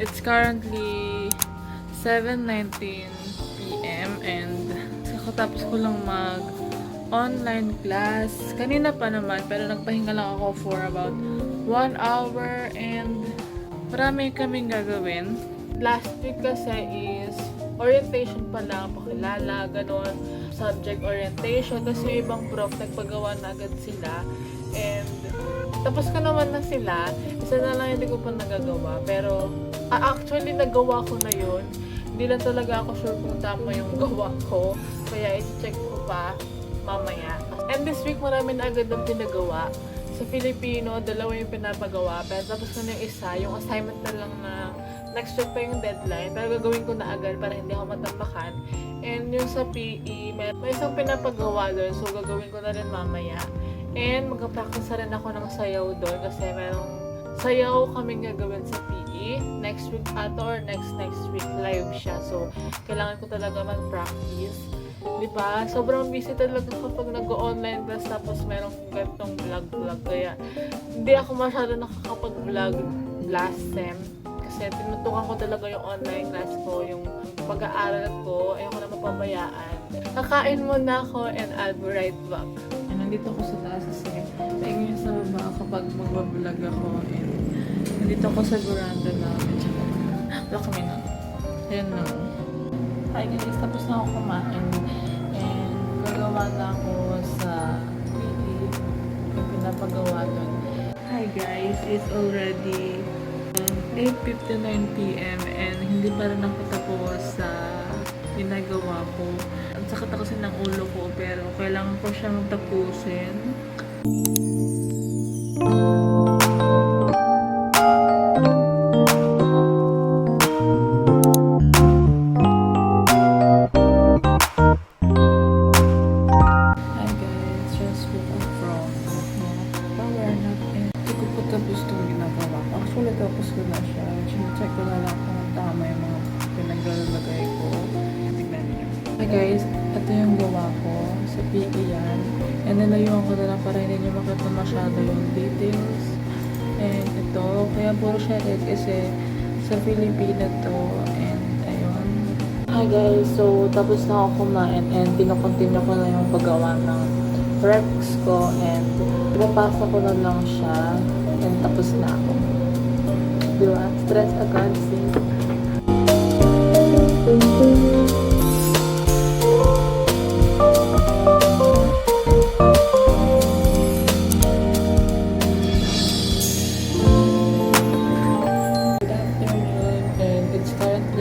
It's currently 7:19 PM and kakatapos ko lang mag-online class. Kanina pa naman, pero nagpahinga lang ako for about 1 hour and marami kaming gagawin. Last week kasi is orientation pa lang, pakilala, gano'n, subject orientation. Tapos yung ibang prof, nagpagawa na agad sila. And tapos ko naman na sila, isa na lang hindi ko pa nagagawa. Pero actually nagawa ko na yun. Hindi lang talaga ako sure kung tama yung gawa ko. Kaya i-check ko pa mamaya. And this week marami na agad ang pinagawa. Sa Filipino, 2 yung pinapagawa. Pero tapos ko na yung isa, yung assignment na lang na next week pa yung deadline. Pero gagawin ko na agad para hindi ako matambakan. And yung sa PE, may isang pinapagawa doon. So gagawin ko na rin mamaya. And mag-practice na rin ako ng sayaw doon kasi merong sayaw kaming gagawin sa PE. Next week ata or next week live siya. So, kailangan ko talaga mag-practice. Diba? Sobrang busy talaga kapag nag-online class tapos merong ganitong vlog. Kaya, hindi ako masyado nakakapag-vlog last sem. Kasi tinutukan ko talaga yung online class ko, yung pag-aaral ko, ayoko na mapabayaan. Kakain muna ako and I'll be right back. Nandito ako sa taas kasi paingin sa baba kapag magbablog ako and nandito ako sa veranda namin. Wala kami na. Ayan na. Hi guys, tapos na ako kumain and gagawa na ako sa PE yung pinapagawa doon. Hi guys, it's already 8:59 PM and hindi pa rin ako tapos sa ginagawa ko. Ang sakit na kasi ng ulo ko pero kailangan ko siyang tapusin. Hi guys, just woke up from power nap and hindi ko pa tapos itong ginagawa ko. Actually tapos ko na siya. Check ko na lang kung tama yung mga pinaglalagay ko. Hi guys, ito yung gawa ko sa PE yan. And nilayuan ko na lang para hindi nyo makita masyado yung details. And ito, kaya puro siya red kasi sa Filipino to. And ayun. Hi guys, so tapos na ako kumain and pinakontinue ko na yung paggawa ng recs ko. And ipapasa ko na lang siya and tapos na ako. Diba? Stress agad, see?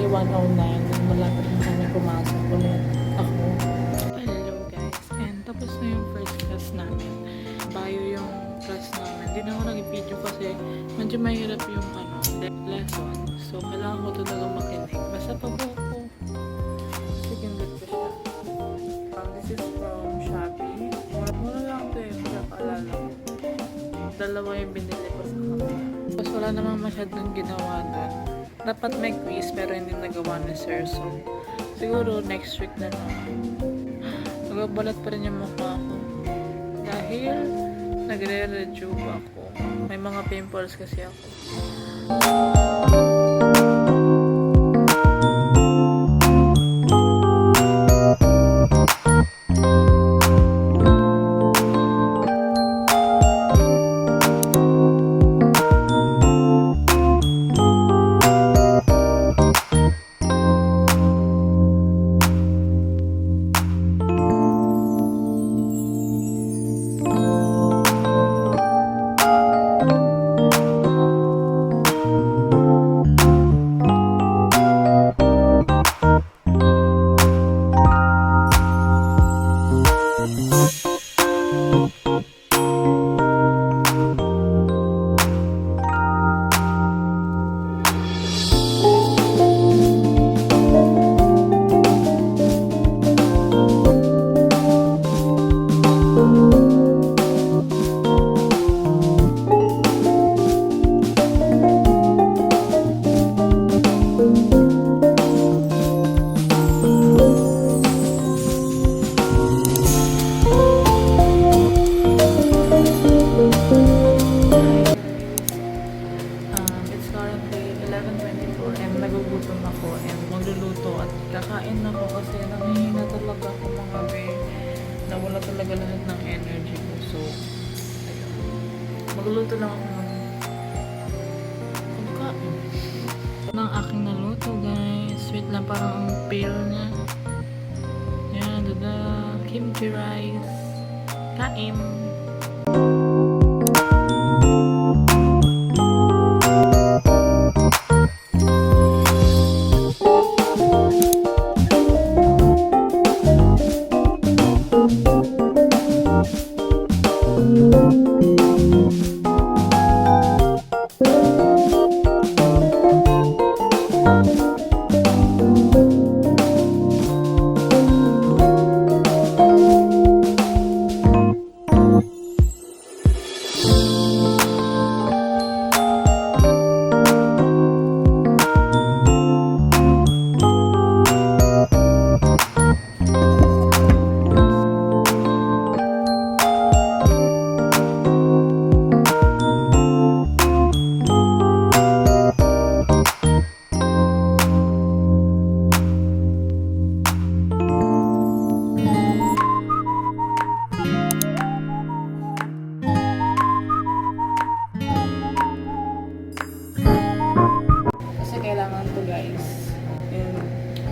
1:09. Malapit na kami pumasok ulit ako. Hello guys. And tapos na yung first class namin. Bio yung class namin. Hindi na ako nag-video kasi medyo mahirap yung lesson. So, kailangan ko talaga makinig. Basta pabuko. Second good ko siya. This is from Shopee. Mura lang ito eh. Kaya paalala ko. Dalawa yung binili ko sa kanila. Tapos wala namang masyadong ginawa doon. Dapat may quiz pero hindi nagawa ni Sir. So, siguro next week na lang. Nagbabalat pa rin yung mukha ko. Dahil nagre-rejuve ako. May mga pimples kasi ako. Nagugutom ako and magluluto at kakain ako kasi nangihina talaga ako mga be. Nawala talaga lahat ng energy ko. So, ayun. Magluluto lang ako ng pagkain. Ng aking naluto guys. Sweet lang, parang ang pale niya. Yan, dada. Kimchi rice. Kain.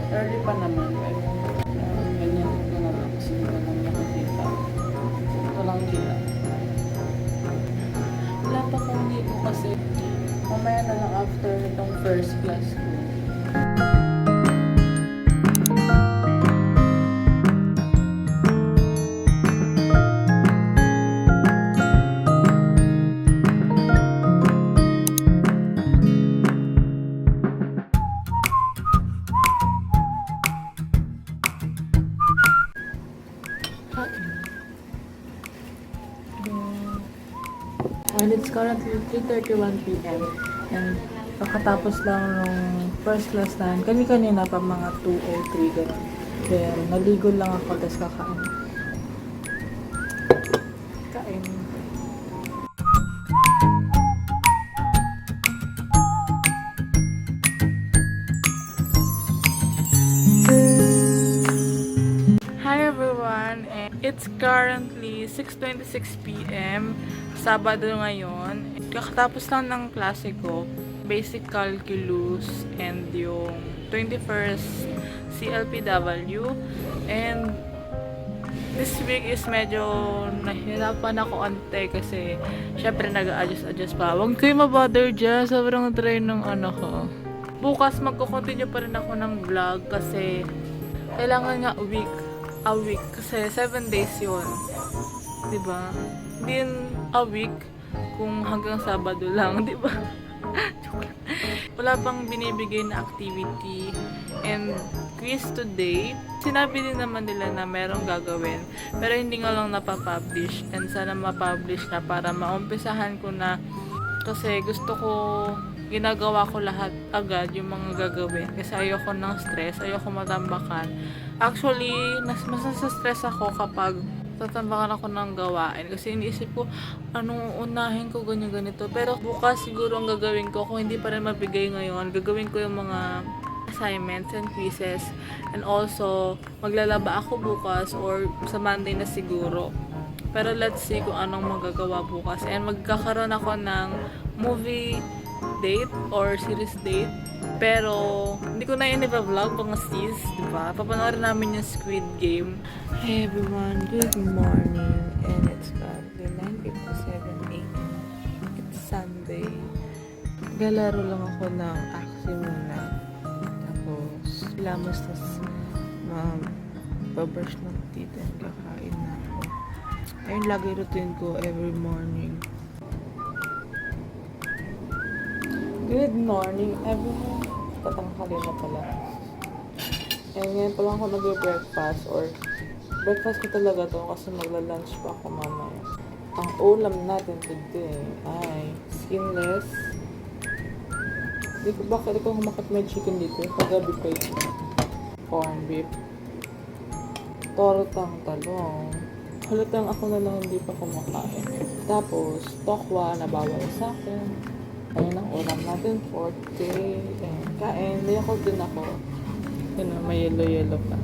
Early pa naman, pero ganyan ko na lang kasi hindi naman nakakita. Ito lang kita. Wala pa kong dito kasi mamaya na lang after itong first class ko. And it's currently 3:31 p.m. And nakatapos lang nung first class namin. Kanina pa mga 2:03 gano'n. Then, naligo lang ako, tapos kakain. Kain. Hi everyone! It's currently 6:26 p.m. Sabado ngayon. Kakatapos lang ng klase ko, Basic Calculus and yung 21st CLPW. And this week is medyo nahirapan ako ante kasi syempre nag-adjust pa. Huwag kayo mabother dyan. Sobrang try ng ano ko. bukas magko-continue pa rin ako ng vlog kasi kailangan nga a week kasi 7 days yun. Diba? Hindi yun a week kung hanggang Sabado lang, diba? Wala pang binibigay na activity and quiz today. Sinabi din naman nila na merong gagawin pero hindi nga lang napapublish and sana mapublish na para maumpisahan ko na kasi gusto ko ginagawa ko lahat agad yung mga gagawin kasi ayoko ng stress, ayoko matambakan. Actually, mas stress ako kapag tatambakan ako ng gawain kasi iniisip ko anong unahin ko ganito pero bukas siguro ang gagawin ko kung hindi pa rin mabigay ngayon gagawin ko yung mga assignments and quizzes and also maglalaba ako bukas or sa Monday na siguro pero let's see kung anong magagawa bukas and magkakaroon ako ng movie date or series date pero hindi ko na yun i-vlog mga sis, diba? Papanoorin namin yung Squid Game. Hey everyone, good morning and it's currently 9:57 a.m. It's Sunday. Galaro lang ako ng Axie muna. Tapos lamos tas babrush ng teeth and kakain na ako. Ayun lagi routine ko every morning. Good morning everyone. Tatanghalin na pala. And ngayon pa lang ako nag-breakfast or breakfast ko talaga to kasi magla-lunch pa ako mamaya. Ang ulam natin today ay skinless. Bakit ako humakat may chicken dito? Kagabi pa yun. Corn beef. Tortang talong. Halatang ako na lang hindi pa kumakain. Tapos, tokwa na bawal sa akin. Ayun ang ulam natin for today. And kain. May ako din ako. Yun, may yellow pa.